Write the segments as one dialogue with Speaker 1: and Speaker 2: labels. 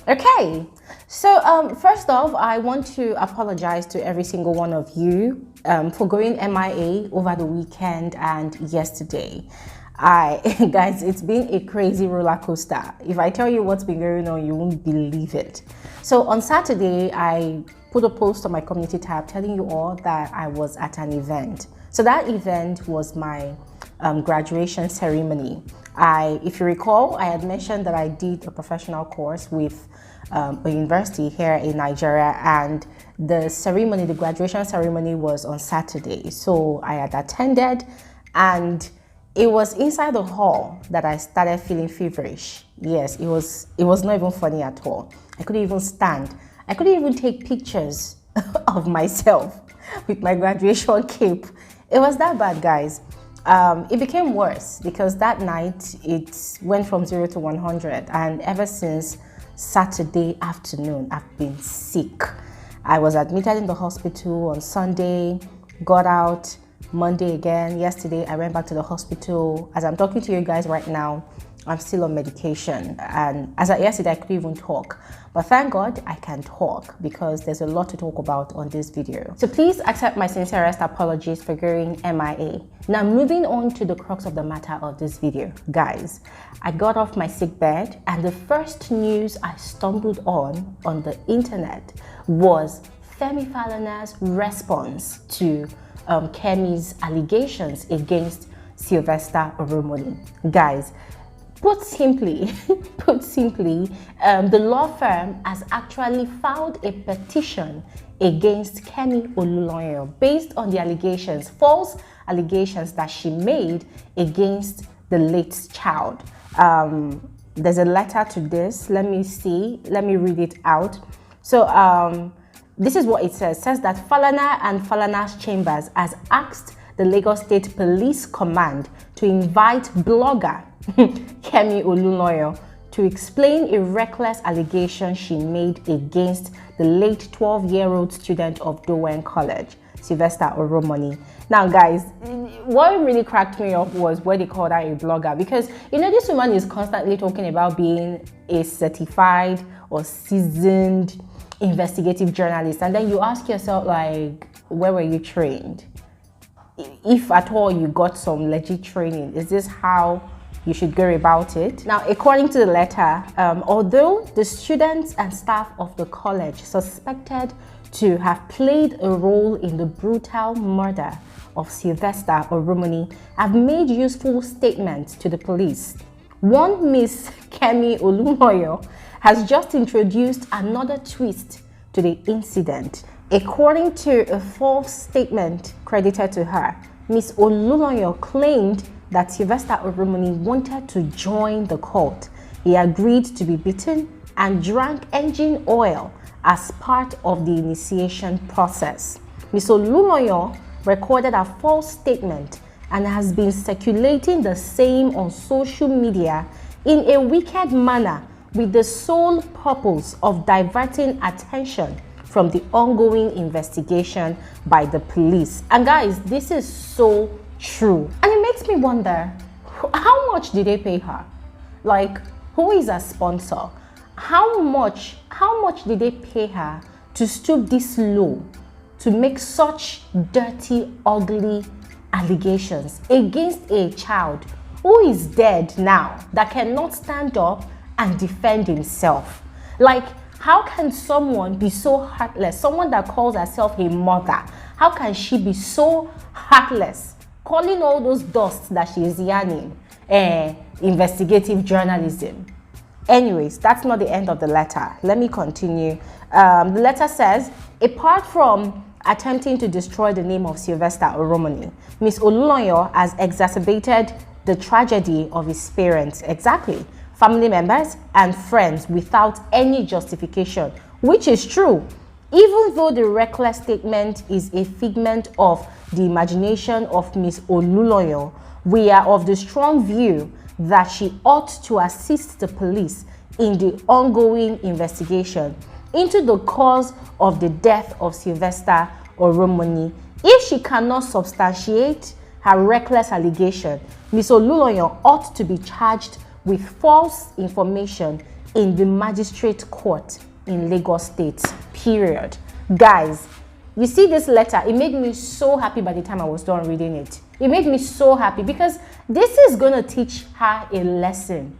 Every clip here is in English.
Speaker 1: Okay, so first off, I want to apologize to every single one of you for going MIA over the weekend and yesterday. Guys, it's been a crazy roller coaster. If I tell you what's been going on, you won't believe it. So on Saturday, I put a post on my community tab telling you all that I was at an event. So that event was my graduation ceremony. If you recall, I had mentioned that I did a professional course with a university here in Nigeria, and the graduation ceremony was on Saturday. So I had attended, and it was inside the hall that I started feeling feverish. Yes, it was not even funny at all. I couldn't even stand. I couldn't even take pictures of myself with my graduation cape. It was that bad, guys. It became worse because that night it went from 0 to 100, and ever since Saturday afternoon I've been sick. I was admitted in the hospital on Sunday, got out Monday again. Yesterday I went back to the hospital. As I'm talking to you guys right now, I'm still on medication, and yesterday I couldn't even talk, but thank God I can talk because there's a lot to talk about on this video. So please accept my sincerest apologies for going MIA. Now moving on to the crux of the matter of this video, guys. I got off my sick bed, and the first news I stumbled on the internet was Femi Falana's response to Kemi's allegations against Sylvester Oromoni. Guys, Put simply, the law firm has actually filed a petition against Kemi Olunloyo based on the false allegations that she made against the late child. There's a letter to this. Let me read it out. So this is what it says. It says that Falana and Falana's chambers has asked the Lagos State Police Command to invite blogger Kemi Olunloyo to explain a reckless allegation she made against the late 12-year-old student of Dowen College, Sylvester Oromoni. Now, guys, what really cracked me up was where they called her a blogger, because this woman is constantly talking about being a certified or seasoned investigative journalist, and then you ask yourself, like, where were you trained? If at all you got some legit training, is this how you should go about it? Now, according to the letter, although the students and staff of the college suspected to have played a role in the brutal murder of Sylvester Oromoni, have made useful statements to the police, one Miss Kemi Olunloyo has just introduced another twist to the incident. According to a false statement credited to her, Miss Olunloyo claimed that Sylvester Oromoni wanted to join the cult. He agreed to be beaten and drank engine oil as part of the initiation process. Miss Olunloyo recorded a false statement and has been circulating the same on social media in a wicked manner with the sole purpose of diverting attention from the ongoing investigation by the police. And guys, this is so true, and it makes me wonder, how much did they pay her? Like, who is her sponsor? How much did they pay her to stoop this low to make such dirty, ugly allegations against a child who is dead now, that cannot stand up and defend himself? Like, how can someone be so heartless? Someone that calls herself a mother, how can she be so heartless, calling all those dusts that she is yarning investigative journalism? Anyways, that's not the end of the letter. Let me continue. The letter says, apart from attempting to destroy the name of Sylvester Oromoni, Miss Olunloyo has exacerbated the tragedy of his parents, exactly, family members and friends, without any justification, which is true. Even though the reckless statement is a figment of the imagination of Miss Olunloyo, we are of the strong view that she ought to assist the police in the ongoing investigation into the cause of the death of Sylvester Oromoni. If she cannot substantiate her reckless allegation, Ms. Olunloyo ought to be charged with false information in the magistrate court in Lagos State, period. Guys, you see this letter, it made me so happy by the time I was done reading it. It made me so happy because this is going to teach her a lesson,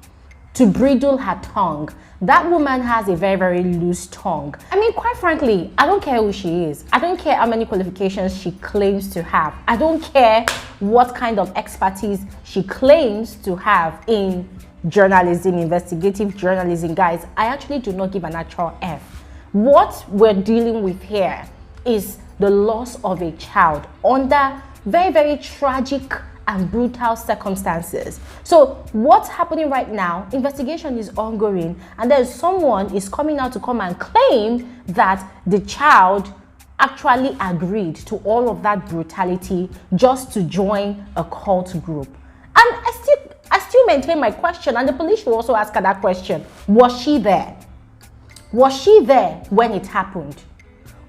Speaker 1: to bridle her tongue. That woman has a very, very loose tongue. I mean, quite frankly, I don't care who she is. I don't care how many qualifications she claims to have. I don't care what kind of expertise she claims to have in journalism, investigative journalism. Guys, I actually do not give an actual F. What we're dealing with here is the loss of a child under very, very tragic and brutal circumstances. So what's happening right now, investigation is ongoing, and then someone is coming out to come and claim that the child actually agreed to all of that brutality just to join a cult group. And I still maintain my question, and the police should also ask her that question. Was she there? Was she there when it happened?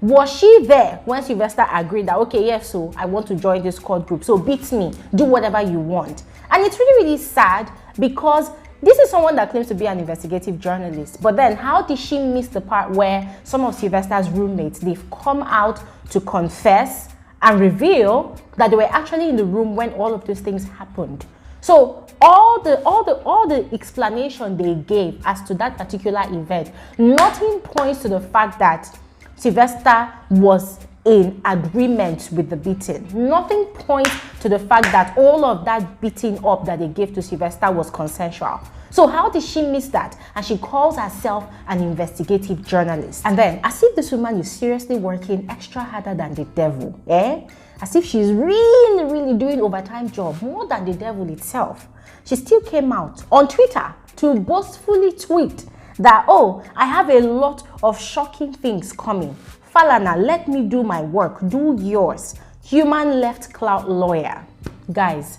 Speaker 1: Was she there when Sylvester agreed that, okay, yes, so I want to join this cult group, so beat me, do whatever you want? And it's really, really sad because this is someone that claims to be an investigative journalist. But then how did she miss the part where some of Sylvester's roommates, they've come out to confess and reveal that they were actually in the room when all of these things happened? So all the explanation they gave as to that particular event, nothing points to the fact that Sylvester was in agreement with the beating. Nothing points to the fact that all of that beating up that they gave to Sylvester was consensual. So how did she miss that? And she calls herself an investigative journalist. And then, as if this woman is seriously working extra harder than the devil, as if she's really, really doing overtime job, more than the devil itself. She still came out on Twitter to boastfully tweet that, oh, I have a lot of shocking things coming. Falana, let me do my work, do yours. Human left clout lawyer. Guys,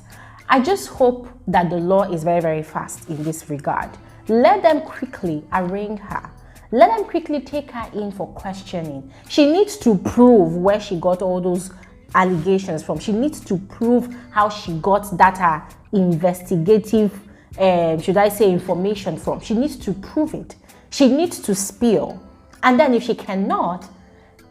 Speaker 1: I just hope that the law is very, very fast in this regard. Let them quickly arraign her. Let them quickly take her in for questioning. She needs to prove where she got all those allegations from. She needs to prove how she got that investigative should I say information from. She needs to prove it. She needs to spill. And then if she cannot,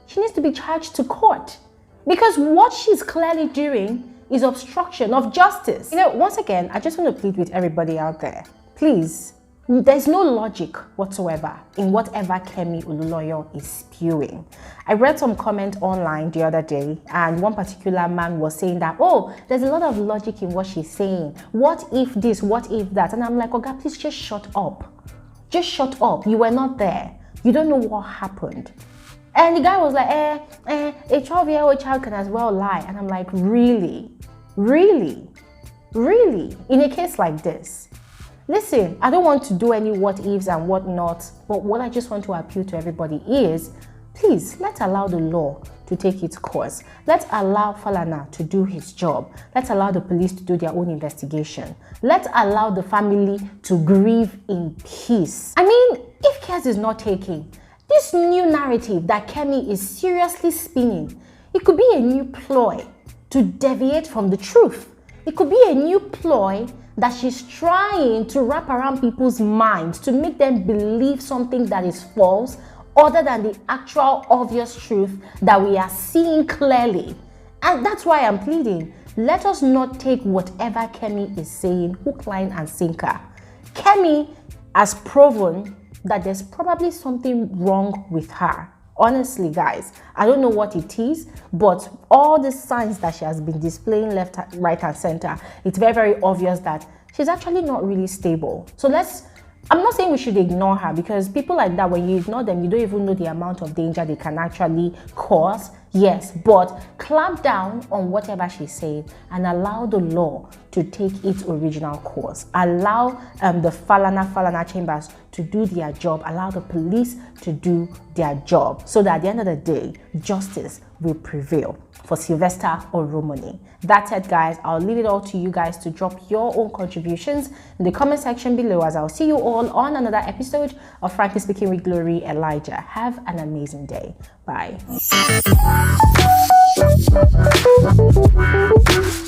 Speaker 1: she needs to be charged to court. Because what she's clearly doing is obstruction of justice. You know, once again, I just want to plead with everybody out there. Please, there's no logic whatsoever in whatever Kemi Olunloyo is spewing. I read some comment online the other day, and one particular man was saying that, oh, there's a lot of logic in what she's saying. What if this? What if that? And I'm like, oh God, please just shut up. Just shut up. You were not there. You don't know what happened. And the guy was like, a 12-year-old child can as well lie. And I'm like, really? Really? Really? In a case like this? Listen, I don't want to do any what ifs and what nots, but what I just want to appeal to everybody is, please, let's allow the law to take its course. Let's allow Falana to do his job. Let's allow the police to do their own investigation. Let's allow the family to grieve in peace. I mean, if care is not taken, this new narrative that Kemi is seriously spinning, it could be a new ploy to deviate from the truth. It could be a new ploy that she's trying to wrap around people's minds to make them believe something that is false other than the actual obvious truth that we are seeing clearly. And that's why I'm pleading, let us not take whatever Kemi is saying hook, line, and sinker. Kemi has proven that there's probably something wrong with her. Honestly, guys, I don't know what it is, but all the signs that she has been displaying left, right, and center, it's very, very obvious that she's actually not really stable. So I'm not saying we should ignore her, because people like that, when you ignore them, you don't even know the amount of danger they can actually cause. Yes, but clamp down on whatever she's saying and allow the law to take its original course. Allow the Falana chambers to do their job. Allow the police to do their job, so that at the end of the day, justice will prevail for Sylvester Oromoni. That's it, guys. I'll leave it all to you guys to drop your own contributions in the comment section below, as I'll see you all on another episode of Frankly Speaking with Glory Elijah. Have an amazing day. Bye.